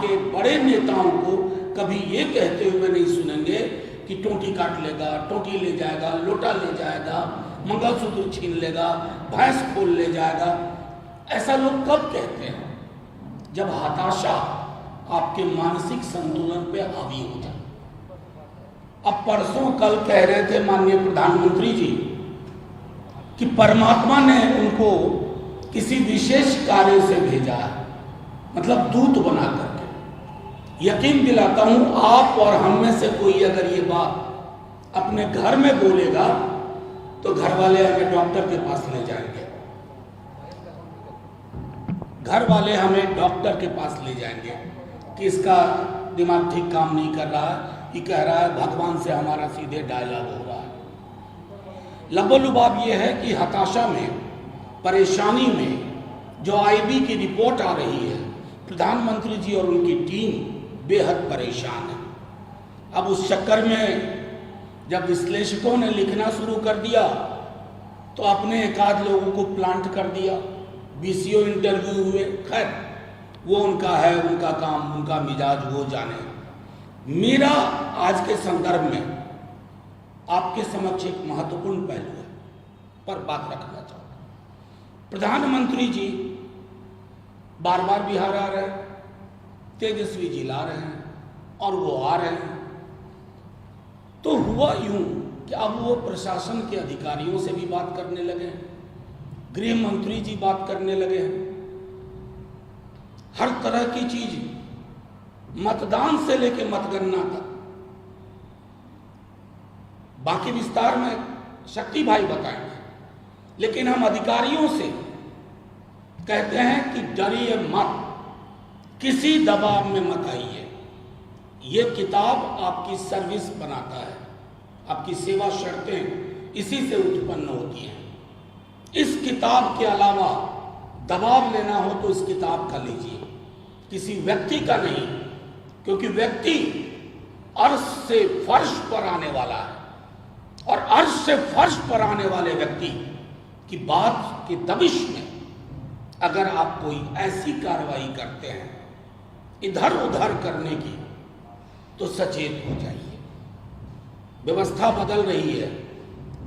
के बड़े नेताओं को कभी ये कहते हुए नहीं सुनेंगे कि टोटी काट लेगा, टोटी ले जाएगा, लोटा ले जाएगा, मंगलसूत्र छीन लेगा, भैंस खोल ले जाएगा। ऐसा लोग कब कहते हैं? जब हताशा आपके मानसिक संतुलन पे हावी हो जाए। अब परसों कल कह रहे थे माननीय प्रधानमंत्री जी कि परमात्मा ने उनको किसी विशेष कार्य से भेजा है, मतलब दूत बना करके। यकीन दिलाता हूं, आप और हम में से कोई अगर ये बात अपने घर में बोलेगा तो घर वाले हमें डॉक्टर के पास ले जाएंगे, घर वाले हमें डॉक्टर के पास ले जाएंगे कि इसका दिमाग ठीक काम नहीं कर रहा है, ये कह रहा है भगवान से हमारा सीधे डायलॉग हो रहा है। लबोलुबाब ये है कि हताशा में, परेशानी में जो आईबी की रिपोर्ट आ रही है, प्रधानमंत्री जी और उनकी टीम बेहद परेशान है। अब उस चक्कर में जब विश्लेषकों ने लिखना शुरू कर दिया तो अपने एकाध लोगों को प्लांट कर दिया, बीसीओ इंटरव्यू हुए। खैर वो उनका है, उनका काम, उनका मिजाज, वो जाने। मेरा आज के संदर्भ में आपके समक्ष एक महत्वपूर्ण पहलू है पर बात रखना चाहूँगा। प्रधानमंत्री जी बार बार बिहार आ रहे हैं, तेजस्वी जी ला रहे हैं और वो आ रहे हैं, तो हुआ यूं कि अब वो प्रशासन के अधिकारियों से भी बात करने लगे हैं, गृह मंत्री जी बात करने लगे हैं, हर तरह की चीज, मतदान से लेके मतगणना तक। बाकी विस्तार में शक्ति भाई बताएंगे, लेकिन हम अधिकारियों से कहते हैं कि डरिए मत, किसी दबाव में मत आइए। ये किताब आपकी सर्विस बनाता है, आपकी सेवा शर्तें इसी से उत्पन्न होती हैं। इस किताब के अलावा दबाव लेना हो तो इस किताब का लीजिए, किसी व्यक्ति का नहीं, क्योंकि व्यक्ति अर्श से फर्श पर आने वाला है और अर्श से फर्श पर आने वाले व्यक्ति की बात के दबिश में अगर आप कोई ऐसी कार्रवाई करते हैं इधर उधर करने की, तो सचेत हो जाइए। व्यवस्था बदल रही है,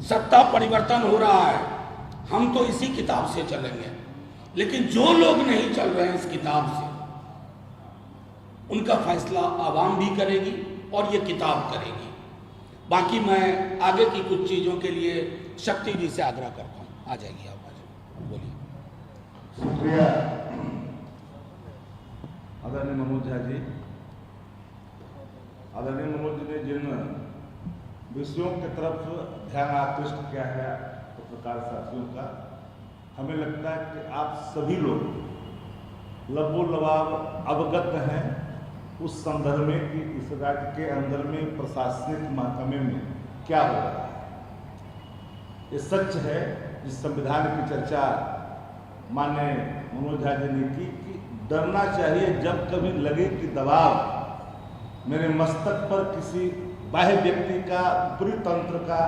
सत्ता परिवर्तन हो रहा है, हम तो इसी किताब से चलेंगे, लेकिन जो लोग नहीं चल रहे हैं इस किताब से, उनका फैसला आवाम भी करेगी और ये किताब करेगी। बाकी मैं आगे की कुछ चीज़ों के लिए शक्ति जी से आग्रह करता हूँ। आ जाएगी आप, आ जाइए, बोलिए। शुक्रिया आदरणीय मनोज झा जी। आदरणीय मनोज जी ने जिन विषयों की तरफ ध्यान आकृष्ट किया है पत्रकार साथियों का, हमें लगता है कि आप सभी लोग लबोलबाब अवगत हैं उस संदर्भ में कि इस राज्य के अंदर में प्रशासनिक महकमे में क्या हो रहा है। ये सच है, जिस संविधान की चर्चा माननीय मनोज झा जी ने की कि डरना चाहिए जब कभी लगे कि दबाव मेरे मस्तक पर किसी बाह्य व्यक्ति का, पूरी तंत्र का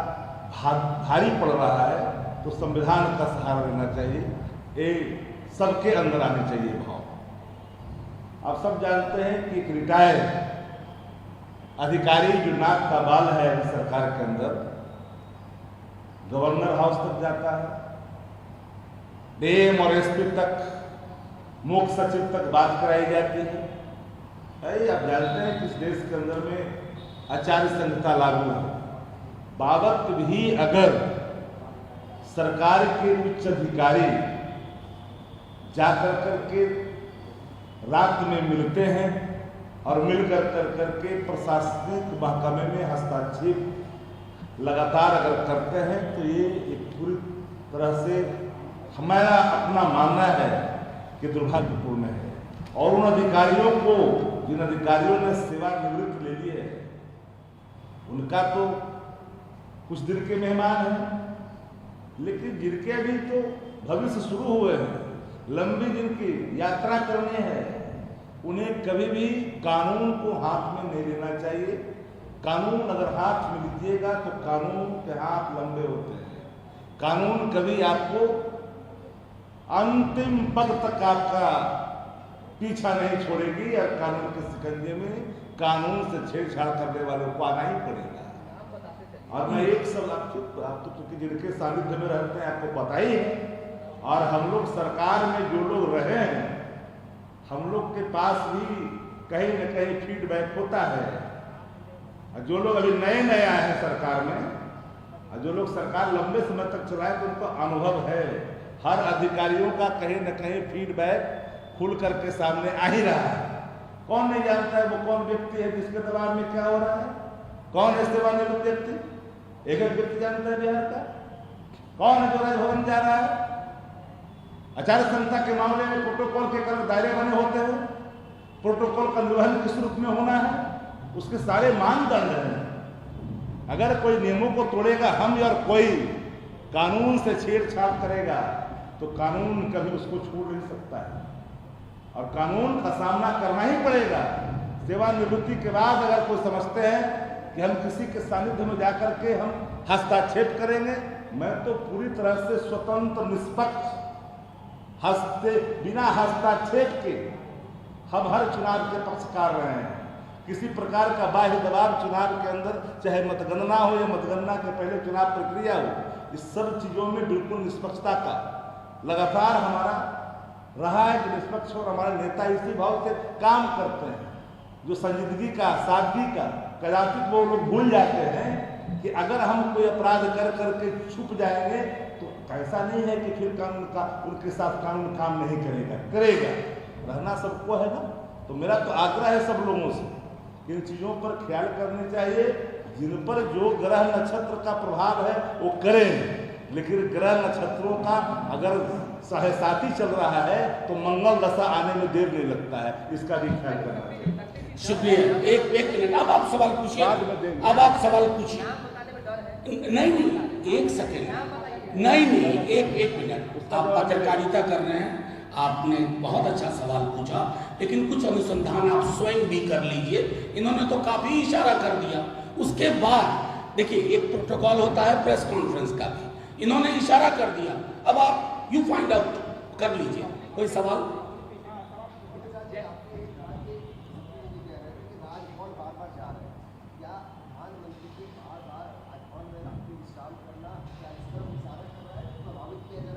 भारी पड़ रहा है, तो संविधान का सहारा लेना चाहिए। ये सबके अंदर आने चाहिए भाव। आप सब जानते हैं कि एक रिटायर्ड अधिकारी जो नाक का बाल है सरकार के अंदर, गवर्नर हाउस तक जाता है, डीएम और एसपी तक, मुख्य सचिव तक बात कराई जाती है। आप जानते हैं कि इस देश के अंदर में आचार्य संहिता लागू है, बावत भी अगर सरकार के उच्च अधिकारी जाकर करके रात में मिलते हैं और मिलकर करके प्रशासनिक महकमे में हस्तक्षेप लगातार अगर करते हैं, तो ये एक पूरी तरह से हमारा अपना मानना है कि दुर्भाग्यपूर्ण है। और उन अधिकारियों को, जिन अधिकारियों ने सेवानिवृत्ति ले ली है, उनका तो कुछ दिन के मेहमान हैं, लेकिन जिनके अभी तो भविष्य शुरू हुए हैं, लंबी जिनकी यात्रा करनी है, उन्हें कभी भी कानून को हाथ में नहीं लेना चाहिए। कानून अगर हाथ में लीजिएगा तो कानून के हाथ लंबे होते हैं। कानून कभी आपको अंतिम पद तक आपका पीछा नहीं छोड़ेगी और कानून के शिकंजे में कानून से छेड़छाड़ करने वालों को आना ही पड़ेगा। और मैं एक सब आप तो क्योंकि जिनके सानिध्य में रहते हैं आपको पता ही है, और हम लोग सरकार में जो लोग रहे हैं हम लोग के पास भी कहीं न कहीं फीडबैक होता है। और जो लोग अभी नए नए आए हैं सरकार में, और जो लोग सरकार लंबे समय तक चलाए तो उनको अनुभव है। हर अधिकारियों का कहीं न कहीं फीडबैक खुल करके सामने आ ही रहा है। कौन नहीं जानता है वो कौन व्यक्ति है जिसके दबाव में क्या हो रहा है? कौन है सेवानिवृत्त व्यक्ति? एक व्यक्ति जानता है बिहार का? कौन है जो राजभवन जा रहा है? आचार संहिता के मामले में प्रोटोकॉल के कर्म दायरे बने होते हैं, प्रोटोकॉल का निर्वहन किस रूप में होना है, उसके सारे मानदंड हैं। अगर कोई नियमों को तोड़ेगा हम और कोई कानून से छेड़छाड़ करेगा तो कानून कभी उसको छोड़ नहीं सकता है, और कानून का सामना करना ही पड़ेगा। सेवानिवृत्ति के बाद अगर कोई समझते हैं कि हम किसी के सानिध्य में जाकर के हम हस्तक्षेप करेंगे, मैं तो पूरी तरह से स्वतंत्र निष्पक्ष बिना हस्तक्षेप के हम हर चुनाव के पक्षकार रहे हैं। किसी प्रकार का बाह्य दबाव चुनाव के अंदर, चाहे मतगणना हो या मतगणना के पहले चुनाव प्रक्रिया हो, इस सब चीजों में बिल्कुल निष्पक्षता का लगातार हमारा रहा है कि निष्पक्ष और हमारे नेता इसी भाव से काम करते हैं। जो संजीदगी का, सादगी का, कदाचित वो लोग भूल जाते हैं कि अगर हम कोई अपराध कर करके छुप जाएंगे तो ऐसा नहीं है कि फिर कानून का उनके साथ कानून काम नहीं करेगा, करेगा। रहना सबको है ना। तो मेरा तो आग्रह है सब लोगों से कि इन चीज़ों पर ख्याल करने चाहिए। जिन पर जो ग्रह नक्षत्र का प्रभाव है वो करें, लेकिन ग्रह नक्षत्रों का अगर साथी चल रहा है तो मंगल दशा आने में देर नहीं लगता है, इसका भी ख्याल करना चाहिए। शुक्रिया। एक मिनट, अब आप सवाल पूछिए। अब आप सवाल पूछिए। नहीं, एक सेकेंड, नहीं, एक मिनट। आप पत्रकारिता कर रहे हैं, आपने बहुत अच्छा सवाल पूछा, लेकिन कुछ अनुसंधान आप स्वयं भी कर लीजिए। इन्होंने तो काफी इशारा कर दिया। उसके बाद देखिए, एक प्रोटोकॉल होता है प्रेस कॉन्फ्रेंस का भी, इन्होंने इशारा कर दिया। अब आप यू फाइंड आउट कर लीजिए। कोई सवाल?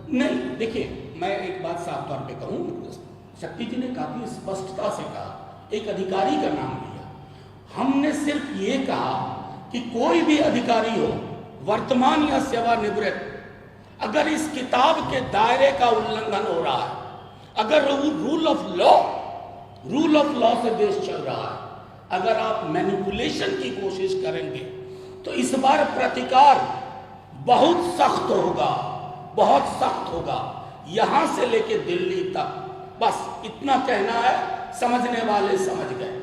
नहीं, देखिए, मैं एक बात साफ तौर पे कहूँ, शक्ति जी ने काफी स्पष्टता से कहा, एक अधिकारी का नाम लिया। हमने सिर्फ ये कहा कि कोई भी अधिकारी हो, वर्तमान या सेवानिवृत्त, अगर इस किताब के दायरे का उल्लंघन हो रहा है, अगर रूल ऑफ लॉ से देश चल रहा है, अगर आप मैनिपुलेशन की कोशिश करेंगे तो इस बार प्रतिकार बहुत सख्त होगा, बहुत सख्त होगा, यहां से लेके दिल्ली तक। बस इतना कहना है, समझने वाले समझ गए।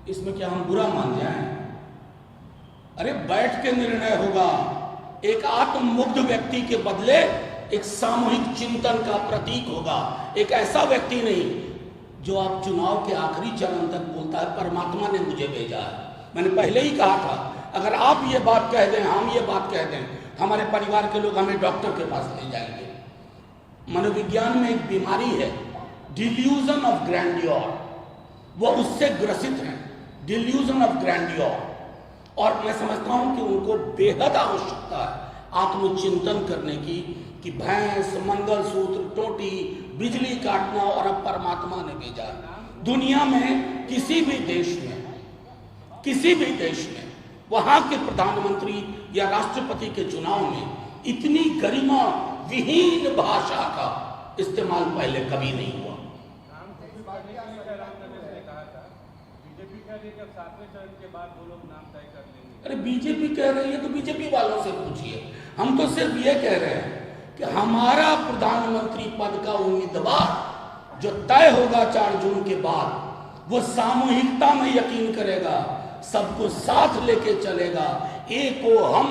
इसमें क्या हम बुरा मान जाएं? अरे बैठ के निर्णय होगा। एक आत्ममुग्ध व्यक्ति के बदले एक सामूहिक चिंतन का प्रतीक होगा। एक ऐसा व्यक्ति नहीं जो आप चुनाव के आखिरी चरण तक बोलता है परमात्मा ने मुझे भेजा है। मैंने पहले ही कहा था, अगर आप ये बात कह दें, हम ये बात कह दें, हमारे परिवार के लोग हमें डॉक्टर के पास ले जाएंगे। मनोविज्ञान में एक बीमारी है, डिल्यूजन ऑफ ग्रैंडियोर, वो उससे ग्रसित हैं, डिल्यूजन ऑफ ग्रैंडियोर। और मैं समझता हूं कि उनको बेहद आवश्यकता है आत्मचिंतन करने की, कि भैंस, मंगलसूत्र, टोटी, बिजली काटना और अब परमात्मा ने भेजा। दुनिया में किसी भी देश में वहां के प्रधानमंत्री या राष्ट्रपति के चुनाव में इतनी गरिमा विहीन भाषा का इस्तेमाल पहले कभी नहीं हुआ। अरे बीजेपी कह रही है तो बीजेपी वालों से पूछिए। हम तो सिर्फ ये कह रहे हैं कि हमारा प्रधानमंत्री पद का उम्मीदवार जो तय होगा 4 जून के बाद, वो सामूहिकता में यकीन करेगा, सबको साथ लेके चलेगा। एको हम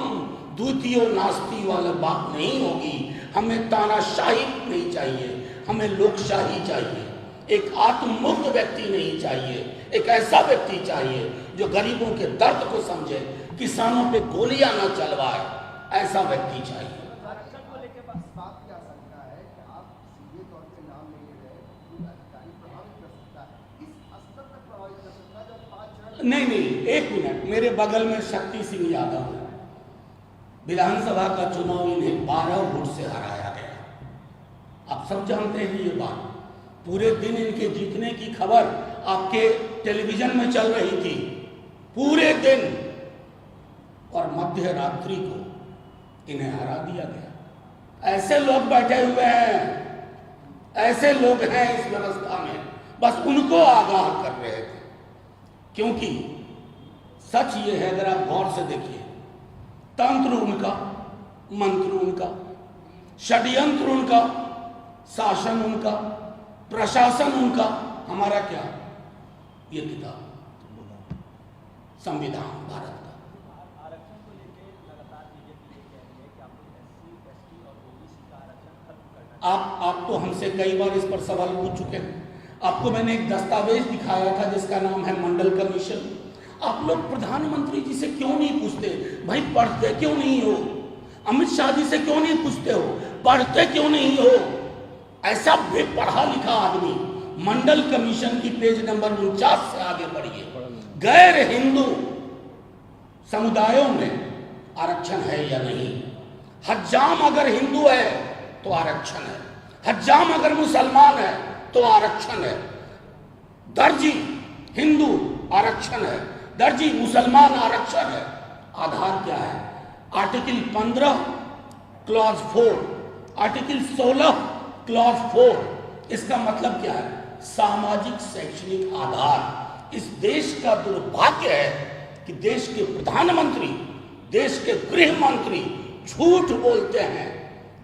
द्वितीय नास्ती वाला बात नहीं होगी। हमें तानाशाही नहीं चाहिए, हमें लोकशाही चाहिए। एक आत्ममुक्त व्यक्ति नहीं चाहिए, एक ऐसा व्यक्ति चाहिए जो गरीबों के दर्द को समझे, किसानों पे गोलियां न चलवाए, ऐसा व्यक्ति चाहिए। आरक्षण को लेकर बस बात की आशंका है कि आप सीधे तौर पे नाम नहीं ले रहे, जो अधिकारी प्रभावित कर सकता है, इस स्तर तक प्रभावित कर सकता है जब 5 चरण। नहीं, एक मिनट, मेरे बगल में शक्ति सिंह यादव है, विधानसभा का चुनाव इन्हें 12 वोट से हराया गया। आप सब जानते हैं ये बात, पूरे दिन इनके जीतने की खबर आपके टेलीविजन में चल रही थी पूरे दिन, और मध्य रात्रि को इन्हें हरा दिया गया। ऐसे लोग बैठे हुए हैं, ऐसे लोग हैं इस व्यवस्था में, बस उनको आगाह कर रहे थे। क्योंकि सच ये है, अगर आप गौर से देखिए, तंत्र उनका, मंत्र उनका, षड्यंत्र उनका, शासन उनका, प्रशासन उनका, हमारा क्या? ये किताब संविधान भारत का। आरक्षण को लेकर लगातार बीजेपी ये कह रही है कि आपको SC, ST और OBC का आरक्षण खत्म करना है। आप तो हमसे कई बार इस पर सवाल पूछ चुके हैं। आपको मैंने एक दस्तावेज दिखाया था जिसका नाम है मंडल कमीशन। आप लोग प्रधानमंत्री जी से क्यों नहीं पूछते? भाई पढ़ते क्यों नहीं हो? अमित शाह जी से क्यों नहीं पूछते हो? पढ़ते क्यों नहीं हो? ऐसा बेपढ़ा लिखा आदमी, मंडल कमीशन की पेज नंबर 49 से आगे बढ़िए। गैर हिंदू समुदायों में आरक्षण है या नहीं? हज्जाम अगर हिंदू है तो आरक्षण है, हज्जाम अगर मुसलमान है तो आरक्षण है, दर्जी हिंदू आरक्षण है, दर्जी मुसलमान आरक्षण है। आधार क्या है? Article 15 clause 4, article 16 clause 4। इसका मतलब क्या है? सामाजिक शैक्षणिक आधार। इस देश का दुर्भाग्य है कि देश के प्रधानमंत्री, देश के गृह मंत्री झूठ बोलते हैं,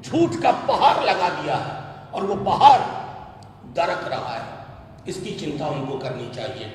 झूठ का पहाड़ लगा दिया है और वो पहाड़ दरक रहा है। इसकी चिंता उनको करनी चाहिए।